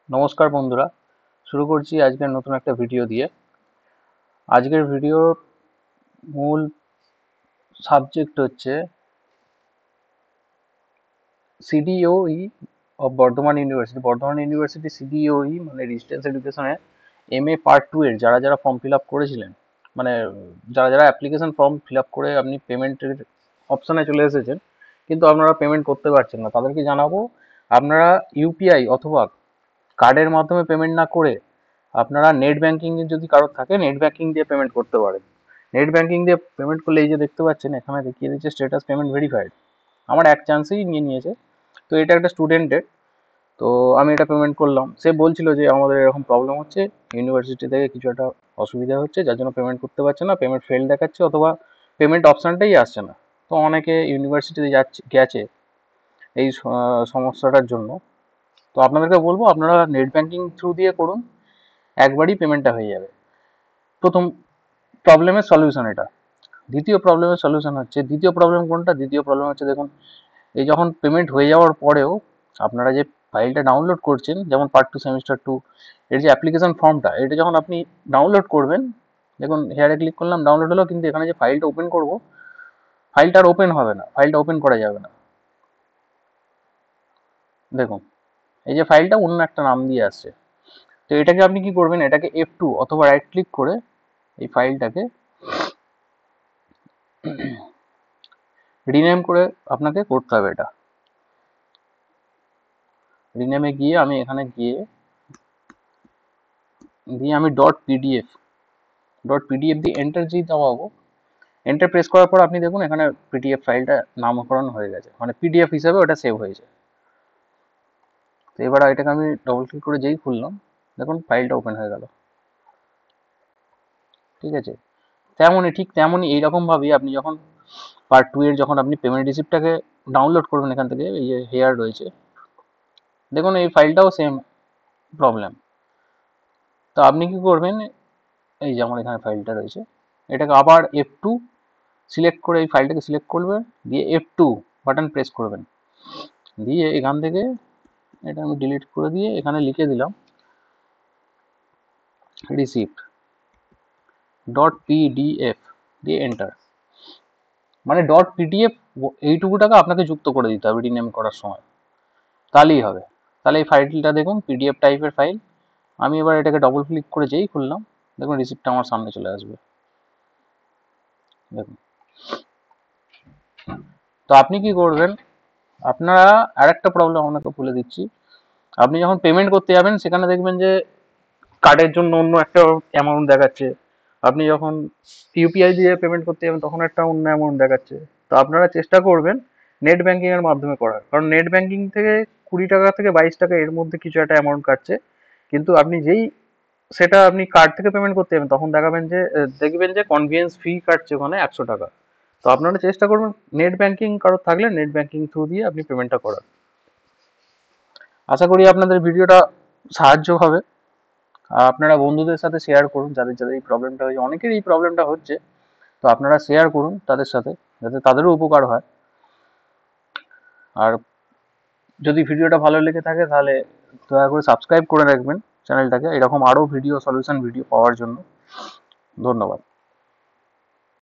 নমস্কার বন্ধুরা, শুরু করছি আজকের নতুন একটা ভিডিও দিয়ে। আজকের ভিডিওর মূল সাবজেক্ট হচ্ছে CDOE of Bardhaman university. Bardhaman university CDOE মানে ডিস্টেন্স এডুকেশনে MA পার্ট 2 এর যারা যারা ফর্ম ফিল আপ করেছিলেন, মানে যারা যারা অ্যাপ্লিকেশন ফর্ম ফিল আপ করে আপনি পেমেন্টের অপশানে চলে এসেছেন কিন্তু আপনারা পেমেন্ট করতে পারছেন না, তাদেরকে জানাবো আপনারা ইউপিআই অথবা কার্ডের মাধ্যমে পেমেন্ট না করে আপনারা নেট ব্যাংকিং যদি কারোর থাকে নেট ব্যাংকিং দিয়ে পেমেন্ট করতে পারেন। নেট ব্যাংকিং দিয়ে পেমেন্ট করলে এই যে দেখতে পাচ্ছেন এখানে দেখিয়ে দিচ্ছে স্ট্যাটাস পেমেন্ট ভেরিফাইড। আমার এক চান্সেই নিয়ে নিয়েছে। তো এটা একটা স্টুডেন্টের, তো আমি এটা পেমেন্ট করলাম। সে বলছিল যে আমাদের এরকম প্রবলেম হচ্ছে, ইউনিভার্সিটি থেকে কিছু একটা অসুবিধা হচ্ছে যার জন্য পেমেন্ট করতে পারছে না, পেমেন্ট ফেল দেখাচ্ছে অথবা পেমেন্ট অপশানটাই আসছে না। তো অনেকে ইউনিভার্সিটিতে গেছে এই সমস্যাটার জন্য। তো আপনাদেরকে বলবো আপনারা নেট ব্যাংকিং থ্রু দিয়ে করুন, একবারই পেমেন্টটা হয়ে যাবে। প্রথম প্রবলেমের সলিউশন এটা। দ্বিতীয় প্রবলেমের সলিউশন হচ্ছে, দ্বিতীয় প্রবলেম কোনটা? দ্বিতীয় প্রবলেম হচ্ছে দেখুন, এই যখন পেমেন্ট হয়ে যাওয়ার পরেও আপনারা যে ফাইলটা ডাউনলোড করছেন, যেমন পার্ট 2 সেমিস্টার 2 এর যে অ্যাপ্লিকেশন ফর্মটা, এটা যখন আপনি ডাউনলোড করবেন, দেখুন হেয়ারে ক্লিক করলাম, ডাউনলোড হলো, কিন্তু এখানে যে ফাইলটা ওপেন করব, ফাইলটা আর ওপেন হবে না, ফাইলটা ওপেন করা যাবে না। দেখুন এই যে ফাইলটা অন্য একটা নাম দিয়ে আসছে। তো এটাকে আপনি কি করবেন, এটাকে F2 অথবা রাইট ক্লিক করে এই ফাইলটাকে রিনেম করে আপনাকে করতে হবে। এটা রিনেমে গিয়ে আমি এখানে দিয়ে আমি ডট পিডিএফ দিয়ে এন্টার যে দাবাবো, এন্টার প্রেস করার পর আপনি দেখুন এখানে পিডিএফ ফাইলটা নামকরণ হয়ে গেছে, মানে পিডিএফ হিসাবে ওটা সেভ হয়েছে। তো এবার এটাকে আমি ডবল ক্লিক করে যেই খুললাম, দেখুন ফাইলটা ওপেন হয়ে গেল। ঠিক আছে, ঠিক তেমনই এইরকমভাবেই আপনি যখন পার্ট 2 এর যখন আপনি পেমেন্ট রিসিপ্টটাকে ডাউনলোড করবেন এখান থেকে, এই যে হেয়ার রয়েছে, দেখুন এই ফাইলটাও সেম প্রবলেম। তো আপনি কি করবেন, এই যে আমার এখানে ফাইলটা রয়েছে, এটাকে আবার F2 সিলেক্ট করে এই ফাইলটাকে সিলেক্ট করবেন, দিয়ে F2 বাটন প্রেস করবেন, দিয়ে এখান থেকে এটা আমি ডিলিট করে দিয়ে এখানে লিখে দিলাম রিসিপ্ট ডট পিডিএফ, দিয়ে এন্টার। মানে ডট পিডিএফ এইটুকুটাকে আপনাকে যুক্ত করে দিতে হবে রিনেম করার সময়, তাহলেই হবে। তাহলে এই ফাইলটা দেখুন পিডিএফ টাইপের ফাইল। আমি এবার এটাকে ডবল ক্লিক করে যেই খুললাম, দেখুন রিসিপ্টটা আমার সামনে চলে আসবে। দেখুন, তো আপনি কি করবেন, আপনারা আরেকটা প্রবলেম আপনাকে বলে দিচ্ছি। আপনি যখন পেমেন্ট করতে যাবেন সেখানে দেখবেন যে কার্ডের জন্য অন্য একটা অ্যামাউন্ট দেখাচ্ছে, আপনি যখন ইউপিআই দিয়ে পেমেন্ট করতে যাবেন তখন একটা অন্য অ্যামাউন্ট দেখাচ্ছে। তো আপনারা চেষ্টা করবেন নেট ব্যাংকিং এর মাধ্যমে করার, কারণ নেট ব্যাংকিং থেকে 20 টাকা থেকে 22 টাকা এর মধ্যে কিছু একটা অ্যামাউন্ট কাটছে, কিন্তু আপনি যেই সেটা আপনি কার্ড থেকে পেমেন্ট করতে যাবেন তখন দেখবেন যে কনভিয়েন্স ফি কাটছে ওখানে 100 টাকা। তো আপনারা চেষ্টা করবেন নেট ব্যাংকিং কারোর থাকলে নেট ব্যাংকিং থ্রু দিয়ে আপনি পেমেন্টটা করার। আশা করি আপনাদের ভিডিওটা সাহায্য হবে। আপনারা বন্ধুদের সাথে শেয়ার করুন, যাদের যাদের এই প্রবলেমটা হয়েছে, অনেকের এই প্রবলেমটা হচ্ছে। তো আপনারা শেয়ার করুন তাদের সাথে, যাতে তাদেরও উপকার হয়। আর যদি ভিডিওটা ভালো লেগে থাকে তাহলে দয়া করে সাবস্ক্রাইব করে রাখবেন চ্যানেলটাকে, এরকম আরও ভিডিও সলিউশন ভিডিও পাওয়ার জন্য। ধন্যবাদ।